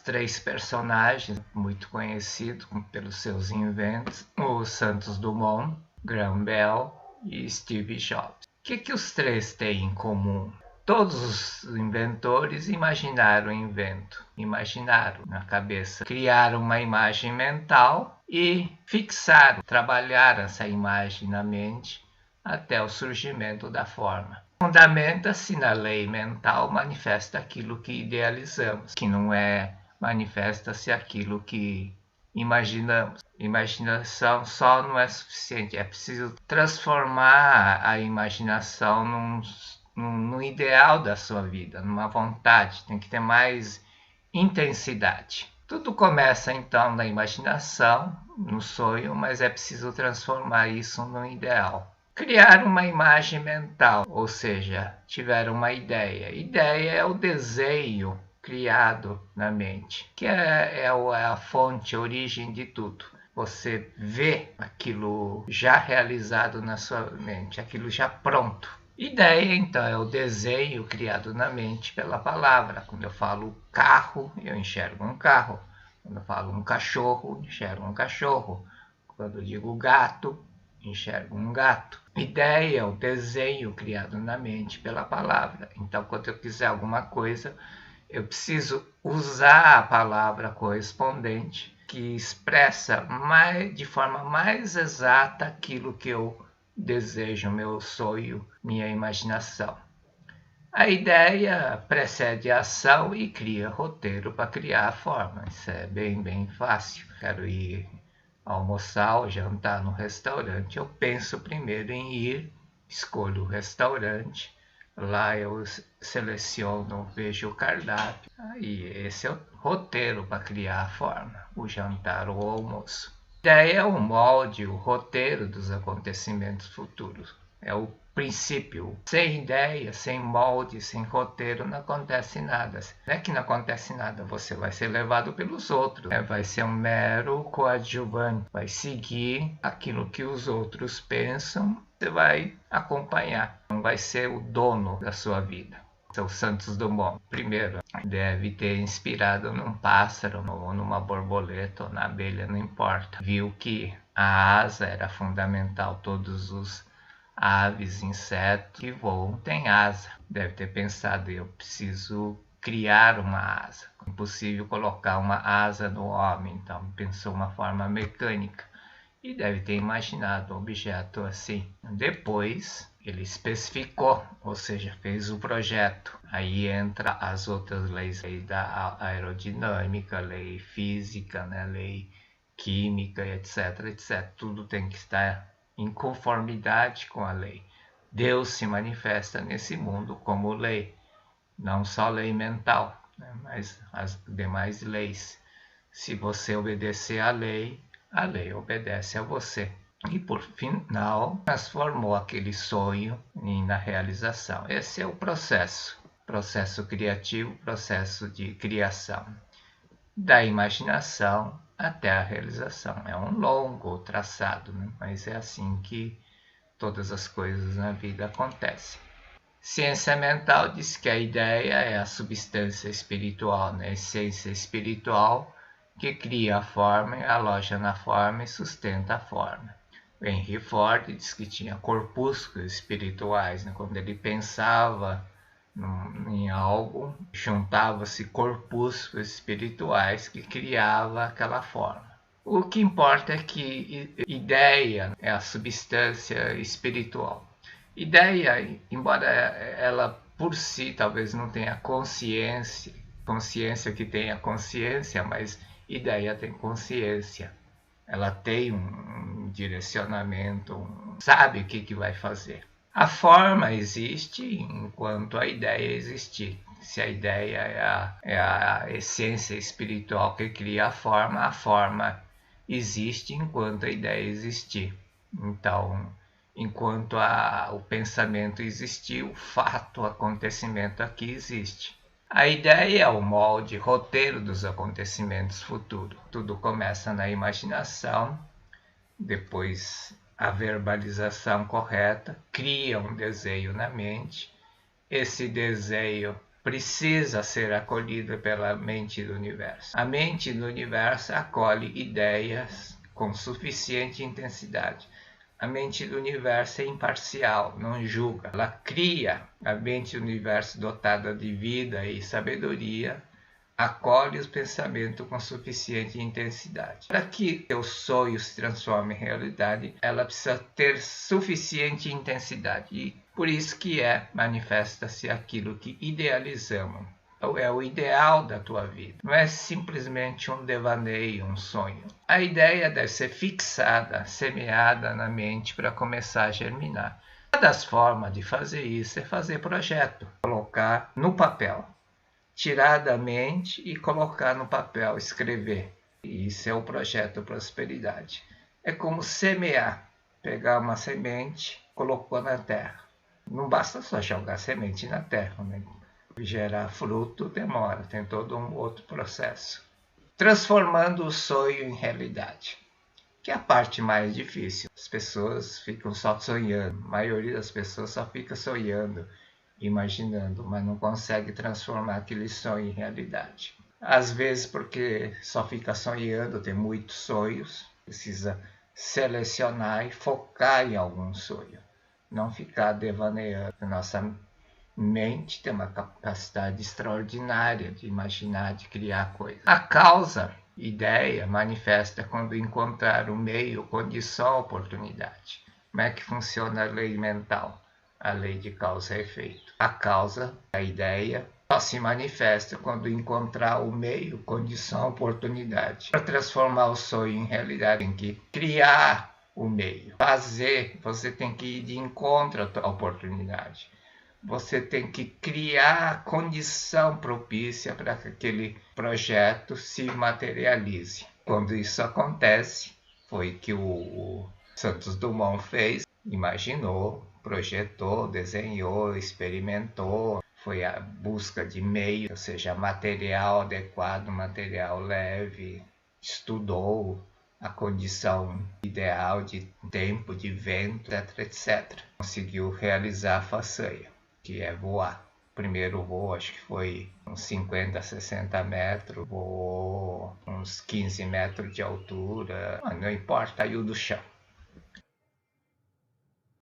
três personagens muito conhecidos pelos seus inventos, o Santos Dumont, Graham Bell e Steve Jobs. O que os três têm em comum? Todos os inventores imaginaram o invento, imaginaram na cabeça, criaram uma imagem mental e fixaram, trabalharam essa imagem na mente até o surgimento da forma. Fundamenta-se na lei mental, manifesta aquilo que idealizamos, que não é, manifesta-se aquilo que imaginamos. Imaginação só não é suficiente, é preciso transformar a imaginação no ideal da sua vida, numa vontade, tem que ter mais intensidade. Tudo começa então na imaginação, no sonho, mas é preciso transformar isso no ideal. Criar uma imagem mental, ou seja, tiveram uma ideia. Ideia é o desenho criado na mente, que é a fonte, a origem de tudo. Você vê aquilo já realizado na sua mente, aquilo já pronto. Ideia, então, é o desenho criado na mente pela palavra. Quando eu falo carro, eu enxergo um carro. Quando eu falo um cachorro, enxergo um cachorro. Quando eu digo gato, enxergo um gato. Ideia é o desenho criado na mente pela palavra. Então, quando eu quiser alguma coisa, eu preciso usar a palavra correspondente que expressa de forma mais exata aquilo que eu desejo, meu sonho, minha imaginação. A ideia precede a ação e cria roteiro para criar a forma. Isso é bem fácil. Quero ir almoçar ou jantar no restaurante. Eu penso primeiro em ir, escolho o restaurante. Lá eu seleciono, vejo o cardápio. Aí esse é o roteiro para criar a forma, o jantar ou o almoço. A ideia é o molde, o roteiro dos acontecimentos futuros. É o princípio. Sem ideia, sem molde, sem roteiro, não acontece nada. Não é que não acontece nada, você vai ser levado pelos outros. Vai ser um mero coadjuvante. Vai seguir aquilo que os outros pensam, você vai acompanhar. Não vai ser o dono da sua vida. O Santos Dumont, primeiro, deve ter inspirado num pássaro, ou numa borboleta, ou na abelha, não importa. Viu que a asa era fundamental, todos os aves, insetos que voam têm asa. Deve ter pensado, eu preciso criar uma asa. Impossível colocar uma asa no homem, então pensou uma forma mecânica. E deve ter imaginado um objeto assim. Depois ele especificou, ou seja, fez o projeto. Aí entra as outras leis, lei da aerodinâmica, lei física, né? Lei química, etc. Tudo tem que estar em conformidade com a lei. Deus se manifesta nesse mundo como lei, não só lei mental, né? Mas as demais leis. Se você obedecer à lei, a lei obedece a você. E por final, transformou aquele sonho na realização. Esse é o processo criativo, processo de criação. Da imaginação até a realização. É um longo traçado, né? Mas é assim que todas as coisas na vida acontecem. Ciência mental diz que a ideia é a substância espiritual, né? A essência espiritual que cria a forma, aloja na forma e sustenta a forma. O Henry Ford diz que tinha corpúsculos espirituais, né? Quando ele pensava em algo, juntava-se corpúsculos espirituais que criava aquela forma. O que importa é que ideia é a substância espiritual. Ideia, embora ela por si talvez não tenha consciência que tenha consciência, mas ideia tem consciência. Ela tem um direcionamento, sabe o que vai fazer. A forma existe enquanto a ideia existir. Se a ideia é a essência espiritual que cria a forma existe enquanto a ideia existir. Então, enquanto o pensamento existir, o fato, o acontecimento aqui existe. A ideia é o molde, roteiro dos acontecimentos futuros. Tudo começa na imaginação, depois a verbalização correta, cria um desenho na mente. Esse desenho precisa ser acolhida pela mente do universo. A mente do universo acolhe ideias com suficiente intensidade. A mente do universo é imparcial, não julga. Ela cria. A mente do universo dotada de vida e sabedoria acolhe os pensamentos com suficiente intensidade. Para que o sonho se transforme em realidade, ela precisa ter suficiente intensidade. E por isso que manifesta-se aquilo que idealizamos. É o ideal da tua vida. Não é simplesmente um devaneio, um sonho. A ideia deve ser fixada, semeada na mente para começar a germinar. Uma das formas de fazer isso é fazer projeto, colocar no papel. Tirar da mente e colocar no papel, escrever. Isso é o projeto Prosperidade. É como semear, pegar uma semente, colocou na terra. Não basta só jogar semente na terra, né? Gerar fruto demora, tem todo um outro processo. Transformando o sonho em realidade, que é a parte mais difícil. As pessoas ficam só sonhando, a maioria das pessoas só fica sonhando, imaginando, mas não consegue transformar aquele sonho em realidade. Às vezes porque só fica sonhando, tem muitos sonhos, precisa selecionar e focar em algum sonho, não ficar devaneando. Nossa mente tem uma capacidade extraordinária de imaginar, de criar coisas. A causa, ideia, manifesta quando encontrar o meio, condição, oportunidade. Como é que funciona a lei mental? A lei de causa e efeito. A causa, a ideia, só se manifesta quando encontrar o meio, condição, oportunidade. Para transformar o sonho em realidade, tem que criar o meio. Fazer, você tem que ir de encontro à oportunidade. Você tem que criar a condição propícia para que aquele projeto se materialize. Quando isso acontece, foi que o Santos Dumont fez, imaginou, projetou, desenhou, experimentou, foi a busca de meio, ou seja, material adequado, material leve, estudou a condição ideal de tempo, de vento, etc, etc. Conseguiu realizar a façanha, que é voar. O primeiro voo, acho que foi uns 50, 60 metros, voou uns 15 metros de altura, não importa, caiu do chão.